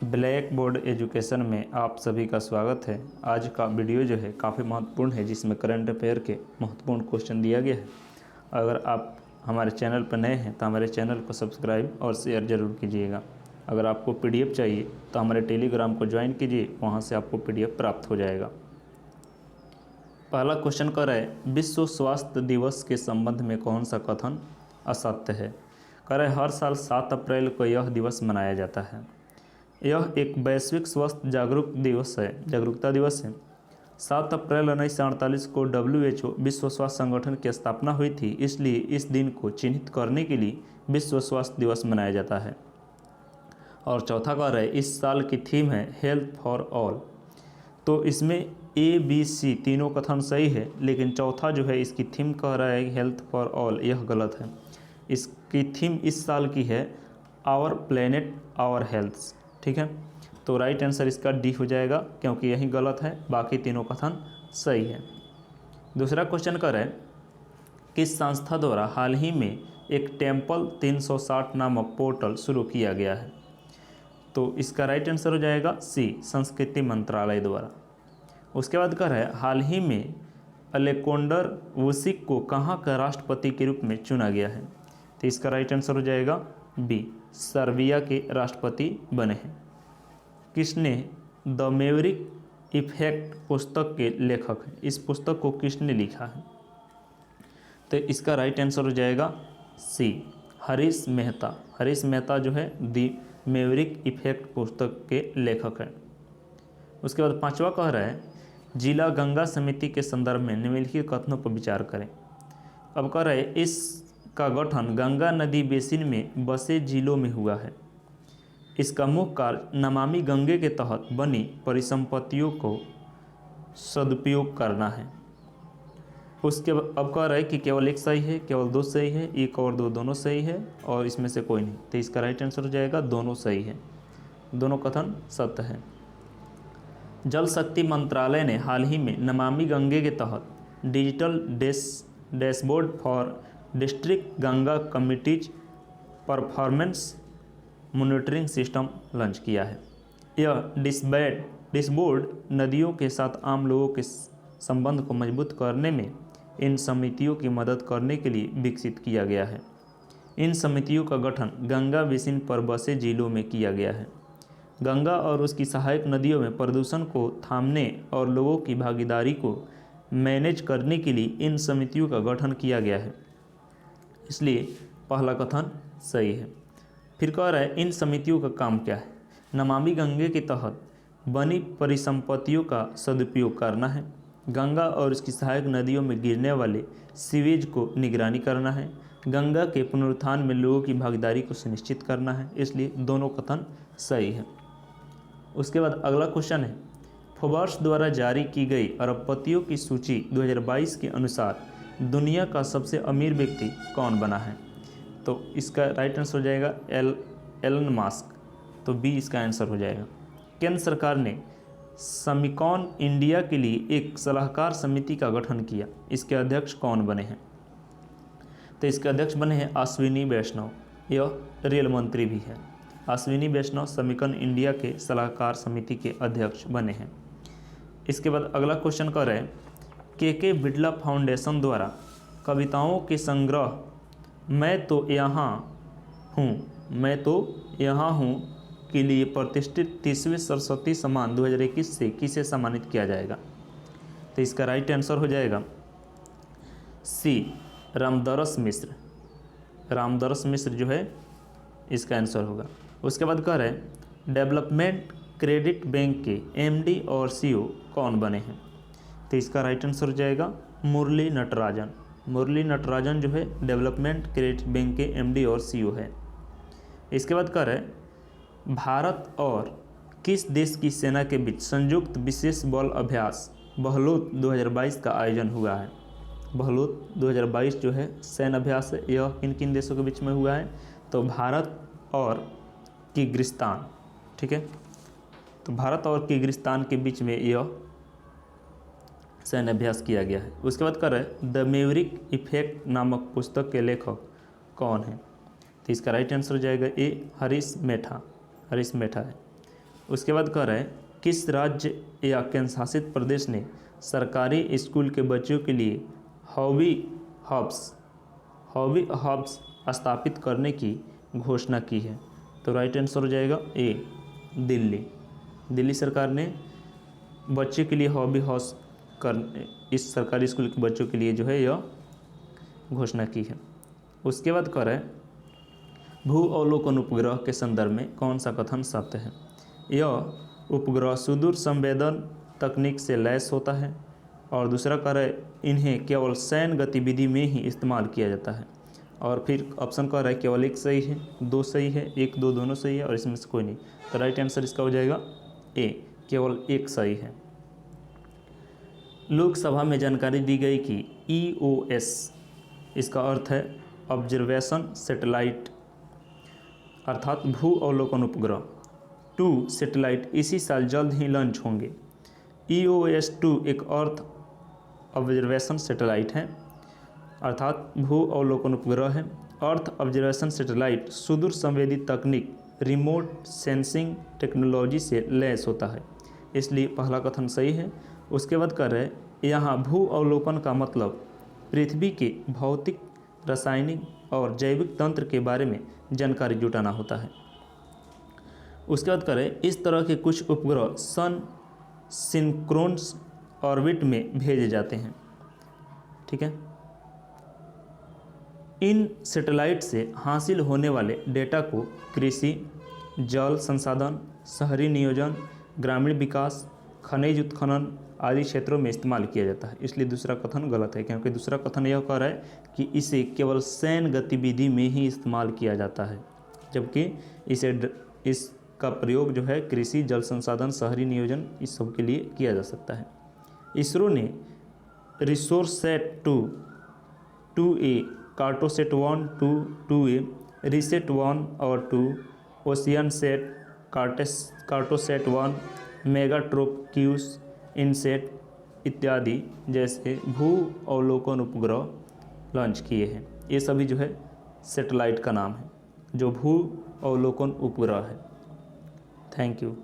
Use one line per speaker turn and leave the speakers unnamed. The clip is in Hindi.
ब्लैक बोर्ड एजुकेशन में आप सभी का स्वागत है। आज का वीडियो जो है काफ़ी महत्वपूर्ण है, जिसमें करंट अफेयर के महत्वपूर्ण क्वेश्चन दिया गया है। अगर आप हमारे चैनल पर नए हैं तो हमारे चैनल को सब्सक्राइब और शेयर ज़रूर कीजिएगा। अगर आपको पीडीएफ चाहिए तो हमारे टेलीग्राम को ज्वाइन कीजिए, वहाँ से आपको पीडीएफ प्राप्त हो जाएगा। पहला क्वेश्चन कर रहा है, विश्व स्वास्थ्य दिवस के संबंध में कौन सा कथन असत्य है। कह रहे हर साल 7 अप्रैल को यह दिवस मनाया जाता है। यह एक वैश्विक स्वास्थ्य जागरूकता दिवस है। 7 अप्रैल 1948 को WHO विश्व स्वास्थ्य संगठन की स्थापना हुई थी, इसलिए इस दिन को चिन्हित करने के लिए विश्व स्वास्थ्य दिवस मनाया जाता है। और चौथा कह रहे इस साल की थीम है हेल्थ फॉर ऑल। तो इसमें ABC तीनों कथन सही है, लेकिन चौथा जो है इसकी थीम कह रहा है हेल्थ फॉर ऑल, यह गलत है। इसकी थीम इस साल की है आवर प्लेनेट आवर हेल्थ। ठीक है, तो राइट आंसर इसका डी हो जाएगा, क्योंकि यही गलत है, बाकी तीनों कथन सही है। दूसरा क्वेश्चन कर रहे हैं, किस संस्था द्वारा हाल ही में एक टेम्पल 360 नामक पोर्टल शुरू किया गया है। तो इसका राइट आंसर हो जाएगा सी, संस्कृति मंत्रालय द्वारा। उसके बाद कह रहे हैं, हाल ही में अलेक्जेंडर वुसिक को कहाँ का राष्ट्रपति के रूप में चुना गया है। तो इसका राइट आंसर हो जाएगा बी, सर्बिया के राष्ट्रपति बने हैं। किसने द मेवरिक इफेक्ट पुस्तक के लेखक हैं। इस पुस्तक को किसने लिखा है। तो इसका राइट आंसर हो जाएगा सी, हरीश मेहता। हरीश मेहता जो है द मेवरिक इफेक्ट पुस्तक के लेखक हैं। उसके बाद पांचवा कह रहा है, जिला गंगा समिति के संदर्भ में निम्नलिखित कथनों पर विचार करें। अब कह रहे हैं, इसका गठन गंगा नदी बेसिन में बसे जिलों में हुआ है। इसका मुख्य कार्य नमामि गंगे के तहत बनी परिसंपत्तियों को सदुपयोग करना है। उसके अब कह रहा है कि केवल एक सही है, केवल दो सही है, एक और दो दोनों सही है, और इसमें से कोई नहीं। तो इसका राइट आंसर हो जाएगा दोनों सही है, दोनों कथन सत्य है। जल शक्ति मंत्रालय ने हाल ही में नमामि गंगे के तहत digital dashboard for district Ganga committees performance monitoring system launch किया है। यह डैशबोर्ड नदियों के साथ आम लोगों के संबंध को मजबूत करने में इन समितियों की मदद करने के लिए विकसित किया गया है। इन समितियों का गठन गंगा बेसिन पर बसे जिलों में किया गया है। गंगा और उसकी सहायक नदियों में प्रदूषण को थामने और लोगों की भागीदारी को मैनेज करने के लिए इन समितियों का गठन किया गया है, इसलिए पहला कथन सही है। फिर कह रहा है, इन समितियों का काम क्या है। नमामि गंगे के तहत बनी परिसंपत्तियों का सदुपयोग करना है, गंगा और उसकी सहायक नदियों में गिरने वाले सीवेज को निगरानी करना है, गंगा के पुनरुत्थान में लोगों की भागीदारी को सुनिश्चित करना है, इसलिए दोनों कथन सही है। उसके बाद अगला क्वेश्चन है, फोर्ब्स द्वारा जारी की गई अरबपतियों की सूची 2022 के अनुसार दुनिया का सबसे अमीर व्यक्ति कौन बना है। तो इसका राइट आंसर हो जाएगा एलन मास्क। तो बी इसका आंसर हो जाएगा। केंद्र सरकार ने सेमिकॉन इंडिया के लिए एक सलाहकार समिति का गठन किया, इसके अध्यक्ष कौन बने हैं। तो इसके अध्यक्ष बने हैं अश्विनी वैष्णव, यह रेल मंत्री भी है। अश्विनी वैष्णव सेमिकॉन इंडिया के सलाहकार समिति के अध्यक्ष बने हैं। इसके बाद अगला क्वेश्चन कर रहे हैं, के बिड़ला फाउंडेशन द्वारा कविताओं के संग्रह मैं तो यहाँ हूँ के लिए प्रतिष्ठित 30वें सरस्वती सम्मान 2021 से किसे सम्मानित किया जाएगा। तो इसका राइट आंसर हो जाएगा सी, रामदरस मिश्र। रामदरस मिश्र जो है इसका आंसर होगा। उसके बाद कह रहे हैं, डेवलपमेंट क्रेडिट बैंक के MD और CEO कौन बने हैं। तो इसका राइट आंसर हो जाएगा मुरली नटराजन। मुरली नटराजन जो है डेवलपमेंट क्रेडिट बैंक के MD और CEO है। इसके बाद कह रहे हैं, भारत और किस देश की सेना के बीच संयुक्त विशेष बल अभ्यास बहलोत 2022 का आयोजन हुआ है। बहलोत 2022 जो है सैन्य अभ्यास है, यह किन किन देशों के बीच में हुआ है। तो भारत और किर्गिस्तान। ठीक है, तो भारत और किर्गिस्तान के बीच में यह सैन्य अभ्यास किया गया है। उसके बाद कर रहे हैं, द मेवरिक इफेक्ट नामक पुस्तक के लेखक कौन है। तो इसका राइट आंसर हो जाएगा ए, हरीश मेहता। हरीश मेहता है। उसके बाद कह रहा है किस राज्य या केंद्र शासित प्रदेश ने सरकारी स्कूल के बच्चों के लिए हॉबी हब्स स्थापित करने की घोषणा की है? तो राइट आंसर हो जाएगा ए, दिल्ली सरकार ने बच्चे के लिए हॉबी हाउस कर इस सरकारी स्कूल के बच्चों के लिए जो है यह घोषणा की है। उसके बाद कह रहा है भू अवलोकन उपग्रह के संदर्भ में कौन सा कथन सत्य है? यह उपग्रह सुदूर संवेदन तकनीक से लैस होता है। और दूसरा कह रहा है इन्हें केवल सैन्य गतिविधि में ही इस्तेमाल किया जाता है। और फिर ऑप्शन कह रहा है केवल एक सही है, दो सही है, एक दो दोनों सही है और इसमें से कोई नहीं। तो राइट आंसर इसका हो जाएगा ए, केवल एक सही है। लोकसभा में जानकारी दी गई कि EOS इसका अर्थ है ऑब्जर्वेशन सैटेलाइट अर्थात भू अवलोकन उपग्रह 2 सैटेलाइट इसी साल जल्द ही लॉन्च होंगे। EOS-2 एक अर्थ ऑब्जर्वेशन सैटेलाइट है अर्थात भू अवलोकन उपग्रह है। अर्थ ऑब्जर्वेशन सैटेलाइट सुदूर संवेदी तकनीक रिमोट सेंसिंग टेक्नोलॉजी से लैस होता है, इसलिए पहला कथन सही है। उसके बाद कर रहे यहाँ भू अवलोकन का मतलब पृथ्वी के भौतिक, रासायनिक और जैविक तंत्र के बारे में जानकारी जुटाना होता है। उसके बाद करें इस तरह के कुछ उपग्रह सन सिंक्रोनस ऑर्बिट में भेजे जाते हैं। ठीक है, इन सैटेलाइट से हासिल होने वाले डेटा को कृषि, जल संसाधन, शहरी नियोजन, ग्रामीण विकास, खनिज उत्खनन आदि क्षेत्रों में इस्तेमाल किया जाता है, इसलिए दूसरा कथन गलत है, क्योंकि दूसरा कथन यह कह रहा है कि इसे केवल सैन्य गतिविधि में ही इस्तेमाल किया जाता है, जबकि इसका प्रयोग जो है कृषि, जल संसाधन, शहरी नियोजन इस सब के लिए किया जा सकता है। इसरो ने रिसोर्सैट 2A, कार्टोसैट 1, 2A, रिसेट 1 और 2, ओशियनसैट, कार्टोसैट 1, मेगाट्रोक्यूस, इनसेट इत्यादि जैसे भू अवलोकन उपग्रह लॉन्च किए हैं। ये सभी जो है सैटेलाइट का नाम है जो भू अवलोकन उपग्रह है। Thank you.